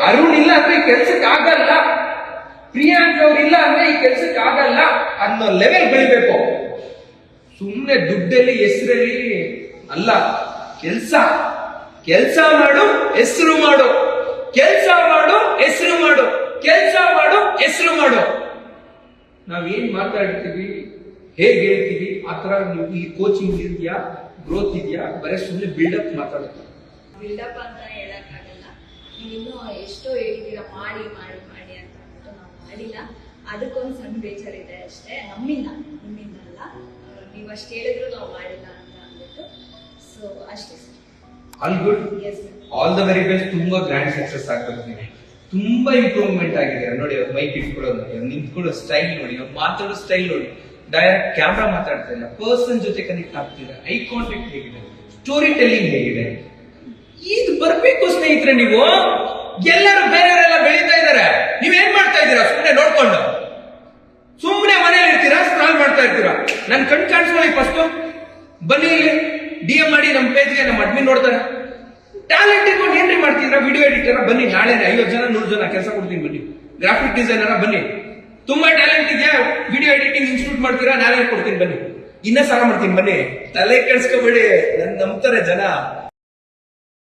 ಅರುಣ್ ಇಲ್ಲ ಅಂದ್ರೆ ಈ ಕೆಲ್ಸಕ್ಕೆ ಆಗಲ್ಲ, ಪ್ರಿಯಾಂಕ್ ಅವ್ರು ಇಲ್ಲ ಅಂದ್ರೆ ಈ ಕೆಲ್ಸಕ್ಕೆ ಆಗಲ್ಲ ಅನ್ನೋ ಲೆವೆಲ್ ಬೆಳಿಬೇಕು. ಸುಮ್ನೆ ದುಡ್ಡಲ್ಲಿ ಹೆಸರಲ್ಲಿ ಅಲ್ಲ, ಕೆಲ್ಸ ಮಾಡು, ಹೆಸರು ಮಾಡು, ಕೆಲ್ಸ ಮಾಡು, ಹೆಸರು ಮಾಡು, ಕೆಲ್ಸ ಮಾಡು, ಹೆಸರು ಮಾಡು. ನಾವೇನ್ ಮಾತಾಡ್ತೀವಿ, ಹೇಗೆ ಹೇಳ್ತೀವಿ, ಆತರ ನೀವು ಈ ಕೋಚಿಂಗ್ ಇದೆಯಾ, ಗ್ರೋತ್ ಇದೆಯಾ, ಬರೀ ಸುಮ್ಮನೆ ಬಿಲ್ಡಪ್ ಮಾತಾಡ್ತೀವಿ. ಬಿಲ್ಡಪ್ ಅಂತ ಹೇಳಕ್ಕಾಗಲ್ಲ. ನೀವಿನ್ನೂ ಎಷ್ಟೋ ಹೇಳಿದೀರ ಮಾಡಿ ಮಾಡಿ ಮಾಡಿ ಅಂತ ಅಂದ್ಬಿಟ್ಟು ನಾವು ಮಾಡಿಲ್ಲ. ಅದಕ್ಕೊಂದು ಸಣ್ಣ ಬೇಜಾರಿದೆ ಅಷ್ಟೇ, ನಿಮ್ಮಿಂದ ಅಲ್ಲ. ನೀವು ಅಷ್ಟು ಹೇಳಿದ್ರು ನಾವು ಮಾಡಿಲ್ಲ ಅಂತ ಅಂದ್ಬಿಟ್ಟು. ಸೊ ಅಷ್ಟೇ sir. All good, all the very best. ತುಂಬಾ ಗ್ರ್ಯಾಂಡ್ ಸಕ್ಸಸ್ ಆಗ್ತದೆ. ನೀವು ತುಂಬಾ ಇಂಪ್ರೂವ್ಮೆಂಟ್ ಆಗಿದೆ ನೋಡಿ. ಅವ್ರು ಮೈಕ್ ಇಟ್ಕೊಳ್ಳೋದು ನೋಡಿ, ಅವ್ರು ನಿಂತ್ಕೊಳ್ಳೋ ಸ್ಟೈಲ್ ನೋಡಿ, ಅವ್ರು ಮಾತಾಡೋ ಸ್ಟೈಲ್ ನೋಡಿ. ಡೈರೆಕ್ಟ್ ಕ್ಯಾಮ್ರಾ ಮಾತಾಡ್ತಾ ಇಲ್ಲ, ಪರ್ಸನ್ ಜೊತೆ ಕನೆಕ್ಟ್ ಆಗ್ತಿದೆ. ಐ ಕಾಂಟ್ಯಾಕ್ಟ್ ಹೇಗಿದೆ, ಸ್ಟೋರಿ ಟೆಲ್ಲಿಂಗ್ ಹೇಗಿದೆ, ಇದು ಬರ್ಬೇಕು ಸ್ನೇಹಿತರೆ. ನೀವು ಎಲ್ಲರೂ ಬೇರೆಯವರೆಲ್ಲ ಬೆಳೀತಾ ಇದಾರೆ, ನೀವೇನ್ ಮಾಡ್ತಾ ಇದ್ದೀರಾ? ಸುಮ್ಮನೆ ನೋಡ್ಕೊಂಡು ಸುಮ್ಮನೆ ಮನೇಲಿ ಇರ್ತೀರಾ, ಸ್ಕ್ರಾಲ್ ಮಾಡ್ತಾ ಇರ್ತೀರಾ. ನನ್ ಕಣ್ ಕಾಣಿಸ್ಕೊಳ್ಳಿ ಫಸ್ಟ್, ಬನ್ನಿ ಇಲ್ಲಿ DM ಮಾಡಿ ನಮ್ಮ ಪೇಜ್ಗೆ, ನಮ್ಮ ಅಡ್ಮಿನ್ ನೋಡ್ತಾರೆ. ಟ್ಯಾಲೆಂಟ್ ಇಟ್ಕೊಂಡು ಏನ್ರಿ ಮಾಡ್ತಿದ್ರ? ವಿಡಿಯೋ ಎಡಿಟರ್ ಬನ್ನಿ, ನಾಳೆ 50 ಜನ 100 ಜನ ಕೆಲಸ ಕೊಡ್ತೀನಿ ಬನ್ನಿ. ಗ್ರಾಫಿಕ್ ಡಿಸೈನರ ಬನ್ನಿ, ತುಂಬಾ ಟ್ಯಾಲೆಂಟ್ ಇದೆಯಾ, ವಿಡಿಯೋ ಎಡಿಟಿಂಗ್ ಇನ್ಸ್ಟಿಟ್ಯೂಟ್ ಮಾಡ್ತೀರಾ, ನಾನೇ ಕೊಡ್ತೀನಿ ಬನ್ನಿ. ಇನ್ನೂ ಸಾಲ ಮಾಡ್ತೀನಿ ಬನ್ನಿ, ತಲೆ ಕೆಡ್ಸ್ಕೊಬೇಡಿ, ನನ್ ನಂಬ್ತಾರೆ ಜನ.